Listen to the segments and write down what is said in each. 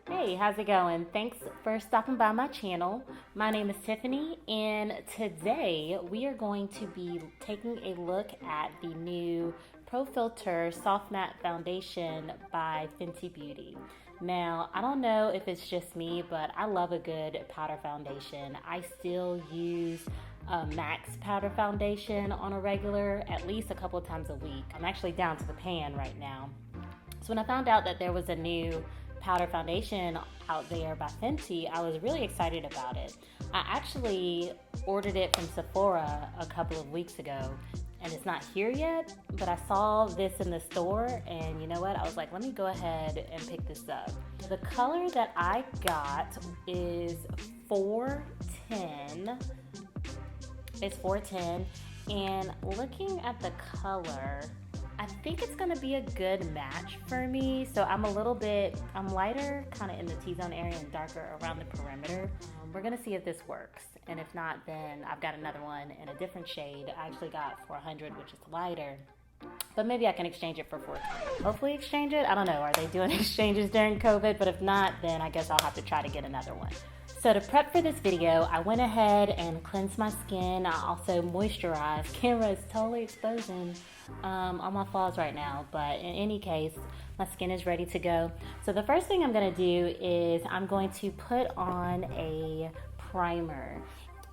Hey, how's it going? Thanks for stopping by my channel. My name is Tiffany, and today we are going to be taking a look at the new Pro Filt'r Soft Matte Foundation by Fenty Beauty. Now, I don't know if it's just me, but I love a good powder foundation. I still use Max powder foundation on a regular, at least a couple of times a week. I'm actually down to the pan right now. So when I found out that there was a new powder foundation out there by Fenty, I was really excited about it. I actually ordered it from Sephora a couple of weeks ago, and it's not here yet, but I saw this in the store, and you know what? I was like, let me go ahead and pick this up. The color that I got is 410. It's 410, and looking at the color, I think it's gonna be a good match for me. So I'm lighter kind of in the T-zone area and darker around the perimeter. We're gonna see if this works. And if not, then I've got another one in a different shade. I actually got 400, which is lighter. But maybe I can exchange it for 420. Hopefully exchange it. I don't know, are they doing exchanges during COVID? But if not, then I guess I'll have to try to get another one. So to prep for this video, I went ahead and cleansed my skin. I also moisturized. Camera is totally exposing all my flaws right now, but in any case, my skin is ready to go. So the first thing I'm gonna do is I'm going to put on a primer.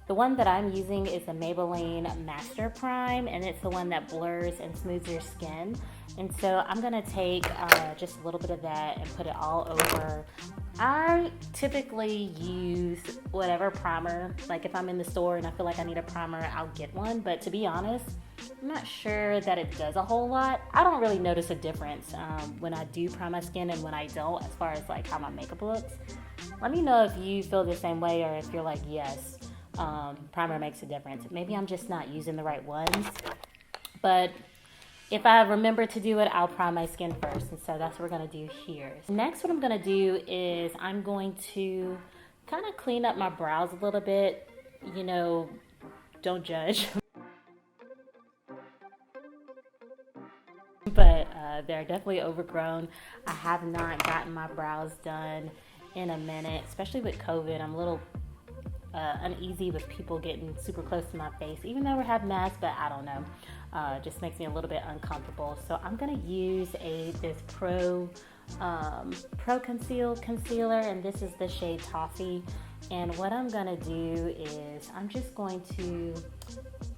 The one that I'm using is a Maybelline Master Prime, and it's the one that blurs and smooths your skin. And so I'm gonna take just a little bit of that and put it all over. I typically use whatever primer, like if I'm in the store and I feel like I need a primer, I'll get one. But to be honest, I'm not sure that it does a whole lot. I don't really notice a difference when I do prime my skin and when I don't, as far as like how my makeup looks. Let me know if you feel the same way, or if you're like, yes, primer makes a difference. Maybe I'm just not using the right ones. But if I remember to do it, I'll prime my skin first. And so that's what we're gonna do here. Next, what I'm gonna do is I'm going to kind of clean up my brows a little bit. You know, don't judge. But they're definitely overgrown. I have not gotten my brows done in a minute, especially with COVID. I'm a little uneasy with people getting super close to my face, even though we have masks, but I don't know. Just makes me a little bit uncomfortable. So I'm gonna use this Pro Conceal concealer, and this is the shade Toffee. And what I'm gonna do is I'm just going to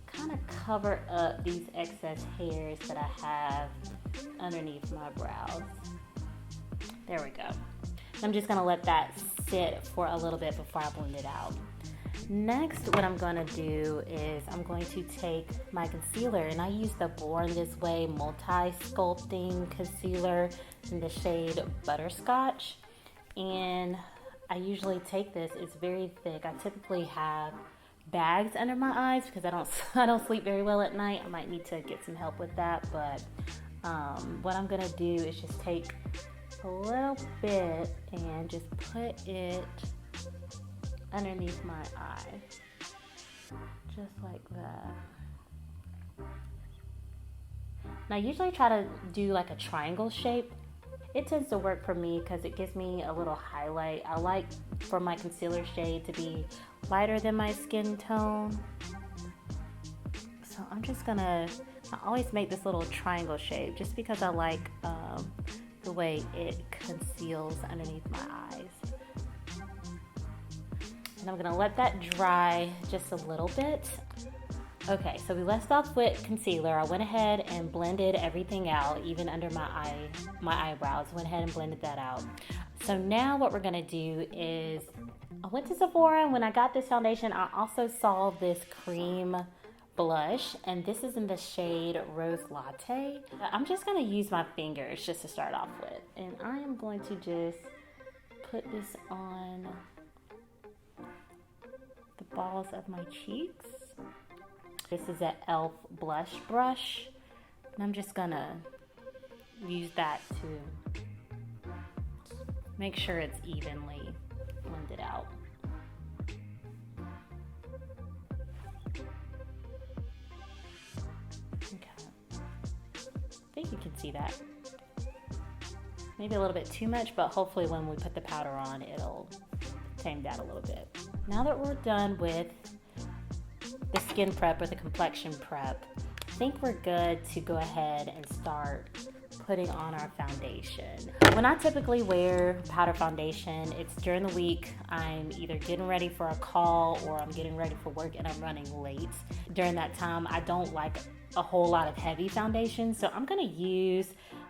kind of cover up these excess hairs that I have underneath my brows. There we go. I'm just gonna let that sit for a little bit before I blend it out. Next, what I'm gonna do is I'm going to take my concealer, and I use the Born This Way multi-sculpting concealer in the shade Butterscotch. And I usually take this, it's very thick. I typically have bags under my eyes because I don't sleep very well at night. I might need to get some help with that, but what I'm gonna do is just take a little bit and just put it underneath my eye, just like that. Now I usually try to do like a triangle shape. It tends to work for me because it gives me a little highlight. I like for my concealer shade to be lighter than my skin tone. So I'm just gonna, I always make this little triangle shape just because I like the way it conceals underneath my eyes. And I'm gonna let that dry just a little bit. Okay, so we left off with concealer. I went ahead and blended everything out, even under my eyebrows. Went ahead and blended that out. So now what we're gonna do is, I went to Sephora, and when I got this foundation, I also saw this cream blush, and this is in the shade Rose Latte. I'm just gonna use my fingers just to start off with, and I am going to just put this on the balls of my cheeks. This is an e.l.f. blush brush, and I'm just gonna use that to make sure it's evenly blended out. Okay. think you can see that. Maybe a little bit too much, but hopefully when we put the powder on, it'll tame that a little bit. Now that we're done with the skin prep or the complexion prep, I think we're good to go ahead and start putting on our foundation. When I typically wear powder foundation, it's during the week. I'm either getting ready for a call or I'm getting ready for work and I'm running late. During that time, I don't like a whole lot of heavy foundation, so I'm gonna use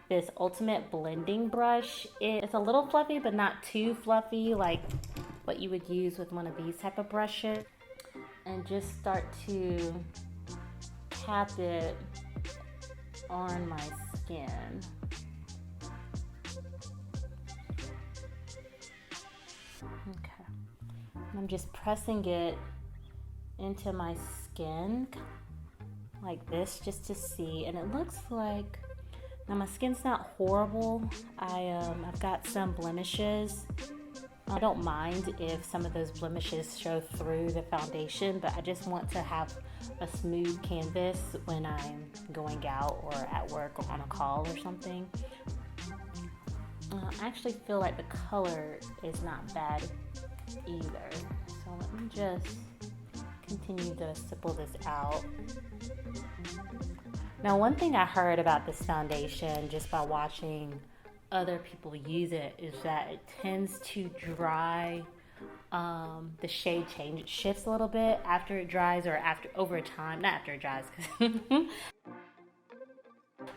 this Ultimate Blending Brush. It's a little fluffy, but not too fluffy, like what you would use with one of these type of brushes. And just start to tap it on my skin. Okay. I'm just pressing it into my skin like this just to see, and it looks like, now my skin's not horrible. I've got some blemishes. I don't mind if some of those blemishes show through the foundation, but I just want to have a smooth canvas when I'm going out or at work or on a call or something. I actually feel like the color is not bad either. So let me just continue to stipple this out. Now, one thing I heard about this foundation just by watching other people use it is that it tends to dry. The shade shifts a little bit after it dries, or over time, not after it dries, because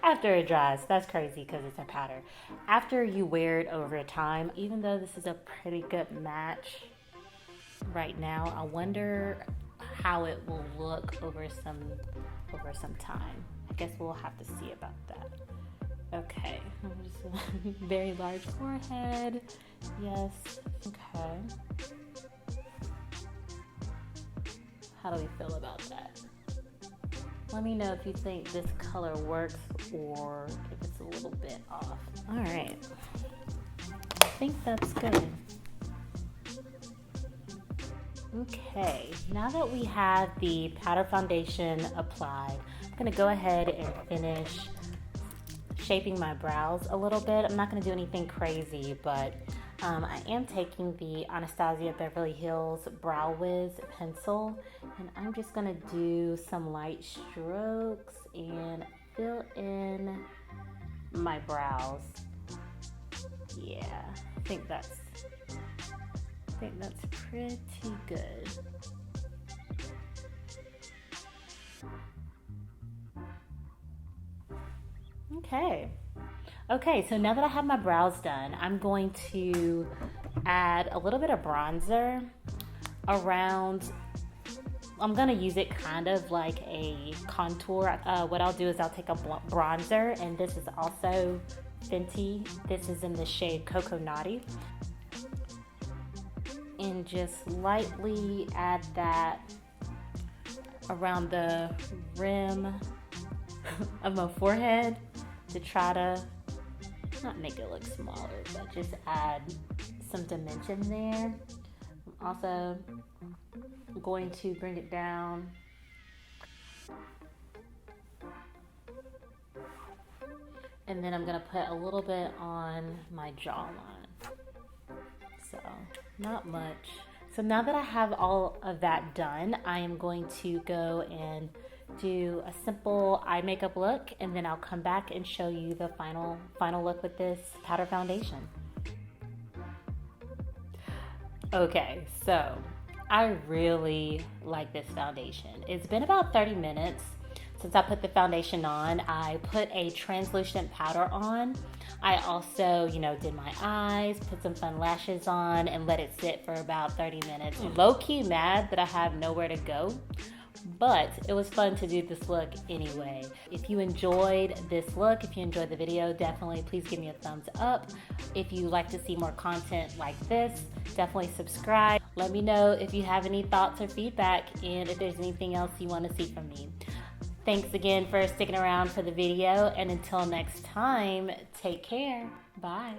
after it dries, that's crazy because it's a powder. After you wear it over time, even though this is a pretty good match right now, I wonder how it will look over some time. I guess we'll have to see about that. Okay, very large forehead. Yes. Okay. How do we feel about that? Let me know if you think this color works or if it's a little bit off. All right. I think that's good. Okay, now that we have the powder foundation applied, I'm gonna go ahead and finish shaping my brows a little bit. I'm not gonna do anything crazy, but I am taking the Anastasia Beverly Hills Brow Wiz pencil, and I'm just gonna do some light strokes and fill in my brows. Yeah, I think that's pretty good. Okay, so now that I have my brows done, I'm going to add a little bit of bronzer around. I'm gonna use it kind of like a contour. What I'll do is I'll take a bronzer, and this is also Fenty. This is in the shade Cocoa Naughty. And just lightly add that around the rim of my forehead to try to not make it look smaller, but just add some dimension there. I'm also going to bring it down and then I'm gonna put a little bit on my jawline. So not much. So now that I have all of that done, I am going to go and do a simple eye makeup look, and then I'll come back and show you the final look with this powder foundation. Okay, so I really like this foundation. It's been about 30 minutes since I put the foundation on. I put a translucent powder on. I also, did my eyes, put some fun lashes on, and let it sit for about 30 minutes. Low-key mad that I have nowhere to go, but it was fun to do this look anyway. If you enjoyed this look, if you enjoyed the video, definitely please give me a thumbs up. If you like to see more content like this, definitely subscribe. Let me know if you have any thoughts or feedback, and if there's anything else you want to see from me. Thanks again for sticking around for the video, and until next time, take care. Bye.